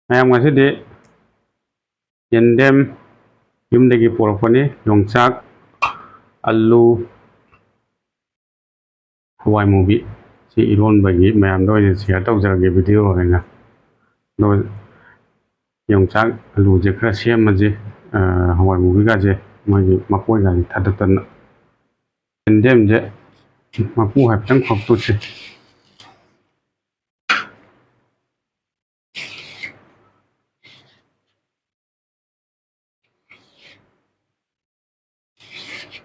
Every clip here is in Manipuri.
ꯃꯌꯥꯝ ꯉꯁꯤꯗꯤ ꯌꯦꯟꯗꯦꯝ ꯌꯨꯝꯗꯒꯤ ꯄꯣꯔꯛꯄꯅꯤ, ꯌꯣꯡꯆꯥꯛ, ꯑꯜꯂꯨ, ꯍꯋꯥꯏ ꯃꯨꯕꯤ ꯁꯤ ꯏꯔꯣꯟꯕꯒꯤ ꯃꯌꯥꯝꯗ ꯑꯣꯏꯅ ꯁꯤꯌꯔ ꯇꯧꯖꯔꯒꯦ ꯚꯤꯗꯤꯑꯣ ꯑꯣꯏꯅ. ꯑꯗꯣ ꯌꯣꯡꯆꯥꯛ ꯑꯜꯂꯨꯁꯦ ꯈꯔ ꯁꯦꯝꯃꯁꯤ, ꯍꯋꯥꯏ ꯃꯨꯕꯤꯒꯁꯦ ꯃꯣꯏꯒꯤ ꯃꯄꯣꯏꯒꯁꯦ ꯊꯥꯗꯠꯇꯅ. ꯌꯦꯟꯗꯦꯝꯁꯦ ꯃꯀꯨ ꯍꯥꯏꯐꯦꯠꯇꯪ ꯈꯣꯛꯇꯣꯛꯁꯤ.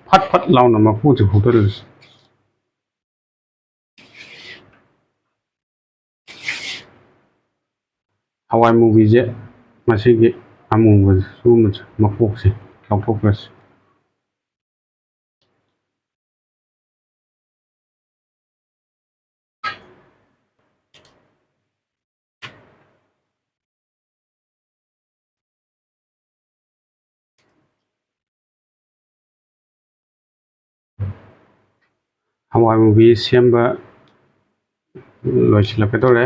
ꯐꯠ ꯐꯠ ꯂꯥꯎꯅ ꯃꯀꯨꯁꯦ ꯈꯣꯛꯇꯣꯛꯂꯁꯤ. ꯍꯋꯥꯏ ꯃꯨꯕꯤꯁꯦ ꯃꯁꯤꯒꯤ ꯑꯃꯨꯕ ꯁꯨꯝꯕꯁꯦ ꯃꯀꯣꯛꯁꯦ ꯂꯧꯊꯣꯛꯈ꯭ꯔꯁꯤ. ꯍꯋꯥꯏ ꯃꯨꯕꯤ ꯁꯦꯝꯕ ꯂꯣꯏꯁꯤꯜꯂꯛꯀꯗꯧꯔꯦ.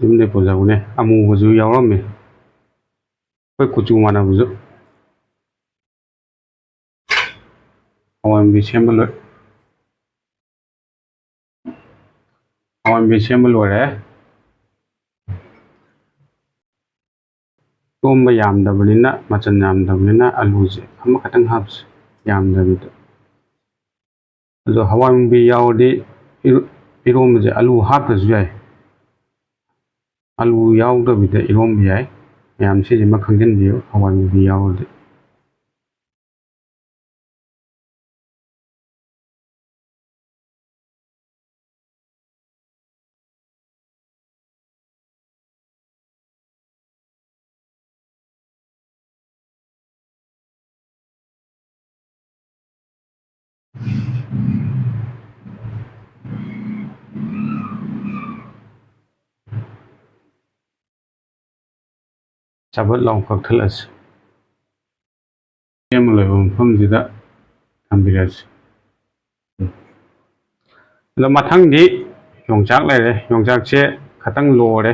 ꯌꯨꯝꯗꯩ ꯄꯨꯖꯕꯅꯦ, ꯑꯃꯨꯕꯁꯨ ꯌꯥꯎꯔꯝꯃꯤ, ꯑꯩꯈꯣꯏ ꯀꯨꯆꯨ ꯃꯥꯟꯅꯕꯁꯨ. ꯍꯋꯥꯏ ꯃꯨꯕꯤ ꯁꯦꯝꯕ ꯂꯣꯏꯔꯦ. ꯇꯣꯝꯕ ꯌꯥꯝꯗꯕꯅꯤꯅ, ꯃꯆꯜ ꯌꯥꯝꯗꯕꯅꯤꯅ ꯑꯂꯨꯁꯦ ꯑꯃꯈꯛꯇꯪ ꯍꯥꯞꯁꯤ, ꯌꯥꯝꯗꯕꯤꯗ. ꯑꯗꯣ ꯍꯋꯥꯏ ꯃꯨꯕꯤ ꯌꯥꯎꯔꯗꯤ ꯏꯔꯣꯝꯕꯁꯦ ꯑꯂꯨ ꯍꯥꯞꯇ꯭ꯔꯁꯨ ꯌꯥꯏ, ꯑꯂꯨ ꯌꯥꯎꯗꯕꯤꯗ ꯏꯔꯣꯝꯕ ꯌꯥꯏ. ꯃꯌꯥꯝ ꯁꯤꯁꯤꯃ ꯈꯪꯖꯤꯟꯕꯤꯌꯨ ꯍꯋꯥꯏ ꯃꯨꯕꯤ ꯌꯥꯎꯔꯗꯤ. ꯆꯕꯠ ꯂꯥꯎ ꯀꯛꯊꯠꯂꯁꯤ. ꯁꯦꯝꯕ ꯂꯣꯏꯕ ꯃꯐꯝꯁꯤꯗ ꯊꯝꯕꯤꯔꯁꯤ. ꯑꯗꯣ ꯃꯊꯪꯗꯤ ꯌꯣꯡꯆꯥꯛ ꯂꯩꯔꯦ. ꯌꯣꯡꯆꯥꯛꯁꯦ ꯈꯇꯪ ꯂꯣꯔꯦ.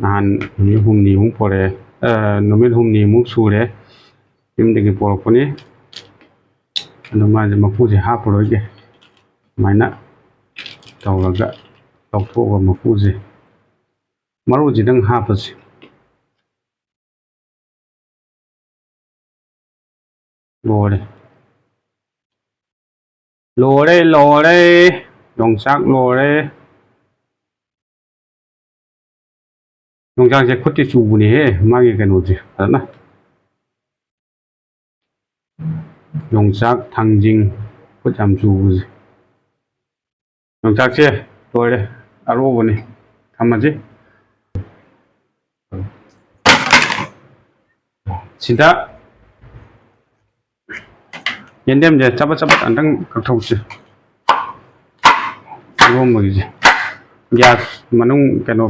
ꯅꯍꯥꯟ ꯅꯨꯃꯤꯠ ꯍꯨꯝꯅꯤꯃꯨꯛ ꯄꯣꯔꯛꯑꯦ, ꯅꯨꯃꯤꯠ ꯍꯨꯝꯅꯤꯃꯨꯛ ꯁꯨꯔꯦ ꯌꯨꯝꯗꯒꯤ ꯄꯣꯔꯛꯄꯅꯤ. ꯑꯗꯣ ꯃꯥꯁꯦ ꯃꯀꯨꯁꯦ ꯍꯥꯞꯄꯔꯣꯏꯒꯦ. ꯁꯨꯃꯥꯏꯅ ꯇꯧꯔꯒ ꯂꯧꯊꯣꯛꯑꯒ ꯃꯀꯨꯁꯦ ꯃꯔꯨꯁꯤꯗꯪ ꯍꯥꯞꯄꯁꯤ. ꯂꯣꯏꯔꯦ. ꯌꯣꯡꯆꯥꯛ ꯂꯣꯏꯔꯦ. ꯌꯣꯡꯆꯥꯛꯁꯦ ꯈꯨꯠꯇꯤ ꯆꯨꯕꯅꯦꯍꯦ, ꯃꯥꯒꯤ ꯀꯩꯅꯣꯁꯦ ꯐꯖꯅ. ꯌꯣꯡꯆꯥꯛ, ꯊꯥꯡꯖꯤꯡ ꯈꯨꯠ ꯌꯥꯝ ꯆꯨꯕꯁꯦ. ꯌꯣꯡꯆꯥꯛꯁꯦ ꯂꯣꯏꯔꯦ, ꯑꯔꯣꯕꯅꯤ. ꯊꯝꯃꯁꯤ. ꯁꯤꯗ ꯌꯦꯟꯗꯦꯝꯁꯦ ꯆꯕꯠ ꯆꯕꯠ ꯑꯝꯇꯪ ꯀꯛꯊꯣꯛꯁꯤ. ꯏꯔꯣꯝꯕꯒꯤꯁꯦ ꯒ꯭ꯌꯥꯁ ꯃꯅꯨꯡ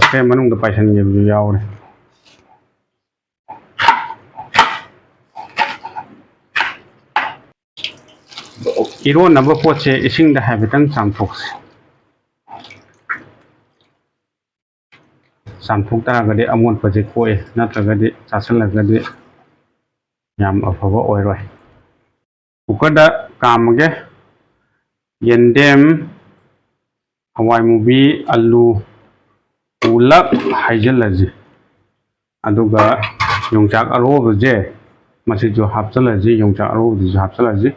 ꯐ꯭ꯔꯦꯝ ꯃꯅꯨꯡꯗ ꯄꯥꯏꯁꯟꯈꯤꯕꯁꯨ ꯌꯥꯎꯔꯦ. ꯏꯔꯣꯟꯅꯕ ꯄꯣꯠꯁꯦ ꯏꯁꯤꯡꯗ ꯍꯥꯏꯐꯦꯠꯇꯪ ꯆꯥꯝꯊꯣꯛꯁꯤ. ꯆꯥꯝꯊꯣꯛ ꯇꯥꯔꯒꯗꯤ ꯑꯃꯣꯠꯄꯁꯦ ꯀꯣꯛꯑꯦ, ꯅꯠꯇ꯭ꯔꯒꯗꯤ ꯆꯥꯁꯤꯜꯂꯒꯗꯤ ꯌꯥꯝ ꯑꯐꯕ ꯑꯣꯏꯔꯣꯏ. ꯀꯨꯀꯔꯗ ꯀꯥꯝꯃꯒꯦ. ꯌꯦꯟꯗꯦꯝ, ꯍꯋꯥꯏ ꯃꯨꯕꯤ, ꯑꯜꯂꯨ ꯄꯨꯂꯞ ꯍꯩꯖꯤꯜꯂꯁꯤ. ꯑꯗꯨꯒ ꯌꯣꯡꯆꯥꯛ ꯑꯔꯣꯕꯁꯦ ꯃꯁꯤꯁꯨ ꯍꯥꯞꯆꯤꯜꯂꯁꯤ. ꯌꯣꯡꯆꯥꯛ ꯑꯔꯣꯕꯗꯨꯁꯨ ꯍꯥꯞꯆꯤꯜꯂꯁꯤ.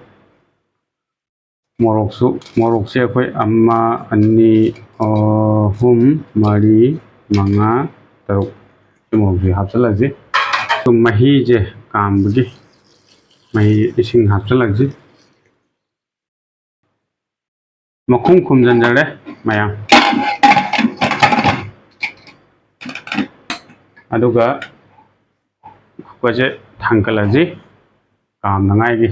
ꯃꯣꯔꯣꯛꯁꯦ ꯑꯩꯈꯣꯏ 1, 2, 3, 4, 5, 6 ꯁꯤ ꯃꯣꯔꯣꯛꯁꯦ ꯍꯥꯞꯆꯤꯜꯂꯁꯤ. ꯃꯍꯤꯁꯦ ꯀꯥꯝꯕꯒꯤ ꯃꯍꯤ ꯏꯁꯤꯡ ꯍꯥꯞꯆꯤꯜꯂꯁꯤ. ꯃꯈꯨꯝ ꯈꯨꯝꯖꯤꯟꯖꯔꯦ ꯃꯌꯥꯝ. ꯑꯗꯨꯒ ꯀꯨꯀꯔꯁꯦ ꯊꯥꯡꯒꯠꯂꯁꯤ ꯀꯥꯝꯅꯉꯥꯏꯒꯤ.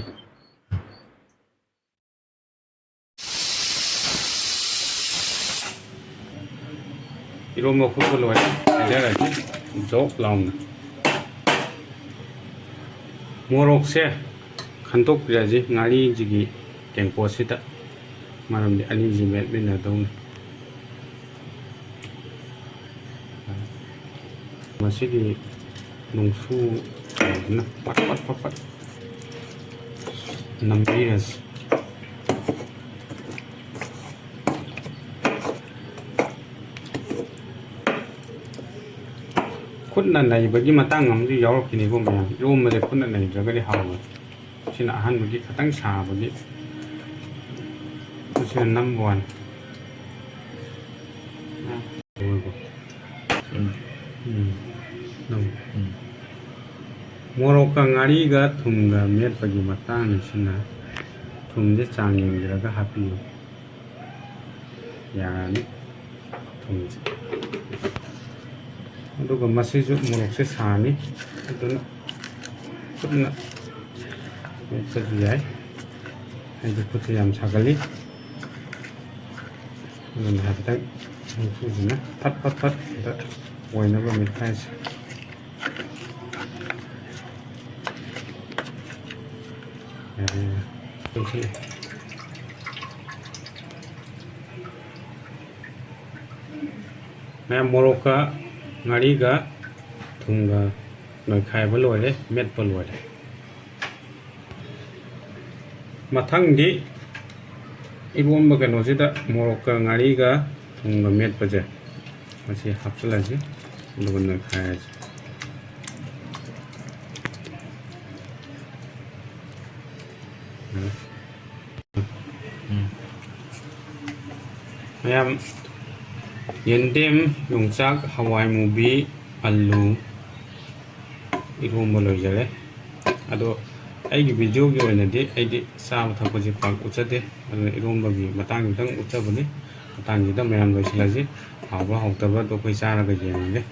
ꯏꯔꯣꯝꯕ ꯐꯨꯠꯄ ꯂꯣꯏꯔꯦ, ꯍꯩꯊꯔꯁꯤ ꯖꯣꯛ ꯂꯥꯎꯅ. ꯃꯣꯔꯣꯛꯁꯦ ꯈꯟꯇꯣꯛꯄꯤꯔꯁꯤ ꯉꯥꯔꯤꯁꯤꯒꯤ ꯇꯦꯡꯀꯣꯠꯁꯤꯗ, ꯃꯔꯝꯗꯤ ꯑꯅꯤꯁꯤ ꯃꯦꯠꯃꯤꯟꯅꯗꯧꯅꯤ. ꯃꯁꯤꯒꯤ ꯅꯨꯡꯁꯨ ꯇꯧꯗꯨꯅ ꯄꯠ ꯄꯠ ꯄꯠ ꯄꯠ ꯅꯝꯕꯤꯔꯁꯤ. ꯈꯨꯠꯅ ꯅꯩꯕꯒꯤ ꯃꯇꯥꯡ ꯑꯃꯁꯨ ꯌꯥꯎꯔꯛꯈꯤꯅꯤꯀꯣ ꯃꯌꯥꯝ. ꯏꯔꯣꯝꯕꯁꯦ ꯈꯨꯠꯅ ꯅꯩꯗ꯭ꯔꯒꯗꯤ ꯍꯥꯎꯔꯣꯏ. ꯁꯤꯅ ꯑꯍꯥꯟꯕꯒꯤ ꯈꯤꯇꯪ ꯁꯥꯕꯒꯤ ꯁꯤꯅ ꯅꯝꯕ ꯋꯥꯟ. ꯃꯣꯔꯣꯛꯀ ꯉꯥꯔꯤꯒ ꯊꯨꯝꯒ ꯃꯦꯠꯄꯒꯤ ꯃꯇꯥꯡꯁꯤꯅ ꯊꯨꯝꯁꯦ ꯆꯥꯡ ꯌꯦꯡꯕꯤꯔꯒ ꯍꯥꯞꯄꯤꯌꯨ. ꯌꯥꯔꯅꯤ ꯊꯨꯝꯁꯦ. ꯑꯗꯨꯒ ꯃꯁꯤꯁꯨ ꯃꯣꯔꯣꯛꯁꯦ ꯁꯥꯅꯤ. ꯑꯗꯨꯅ ꯈꯨꯠꯅ ꯃꯦꯠꯄꯁꯨ ꯌꯥꯏ. ꯑꯩꯒꯤ ꯈꯨꯠꯁꯦ ꯌꯥꯝ ꯁꯥꯒꯜꯂꯤ. ꯑꯗꯨꯅ ꯍꯥꯏꯐꯦꯠꯇꯪ ꯅꯨꯡꯁꯨꯁꯤꯅ ꯐꯠ ꯐꯠ ꯐꯠ ꯑꯣꯏꯅꯕ ꯃꯦꯠꯈꯥꯏꯁꯤ. ꯃꯌꯥꯝ ꯃꯣꯔꯣꯛꯀ ꯉꯥꯔꯤꯒ ꯊꯨꯝꯒ ꯅꯣꯏꯈꯥꯏꯕ ꯂꯣꯏꯔꯦ. ꯃꯦꯠꯄ ꯂꯣꯏꯔꯦ. ꯃꯊꯪꯗꯤ ꯏꯔꯣꯝꯕ ꯀꯩꯅꯣꯁꯤꯗ ꯃꯣꯔꯣꯛꯀ ꯉꯥꯔꯤꯒ ꯊꯨꯝꯒ ꯃꯦꯠꯄꯁꯦ ꯃꯁꯤ ꯍꯥꯞꯆꯤꯜꯂꯁꯤ. ꯑꯗꯨꯒ ꯅꯣꯏꯈꯥꯏꯔꯁꯤ. ꯃꯌꯥꯝ ꯌꯦꯟꯗꯦꯝ, ꯌꯣꯡꯆꯥꯛ, ꯍꯋꯥꯏ ꯃꯨꯕꯤ, ꯑꯂꯨ ꯏꯔꯣꯝꯕ ꯂꯣꯏꯖꯔꯦ. ꯑꯗꯣ ꯑꯩꯒꯤ ꯚꯤꯗꯤꯑꯣꯒꯤ ꯑꯣꯏꯅꯗꯤ ꯑꯩꯗꯤ ꯆꯥꯕ ꯊꯛꯄꯁꯤ ꯄꯥꯛ ꯎꯠꯆꯗꯦ. ꯑꯗꯨꯅ ꯏꯔꯣꯝꯕꯒꯤ ꯃꯇꯥꯡꯗꯪ ꯎꯠꯆꯕꯅꯤ. ꯃꯇꯥꯡꯁꯤꯗ ꯃꯌꯥꯝ ꯂꯣꯏꯁꯤꯜꯂꯁꯤ. ꯍꯥꯎꯕ ꯍꯥꯎꯇꯕꯗꯣ ꯑꯩꯈꯣꯏ ꯆꯥꯔꯒ ꯌꯦꯡꯉꯒꯦ.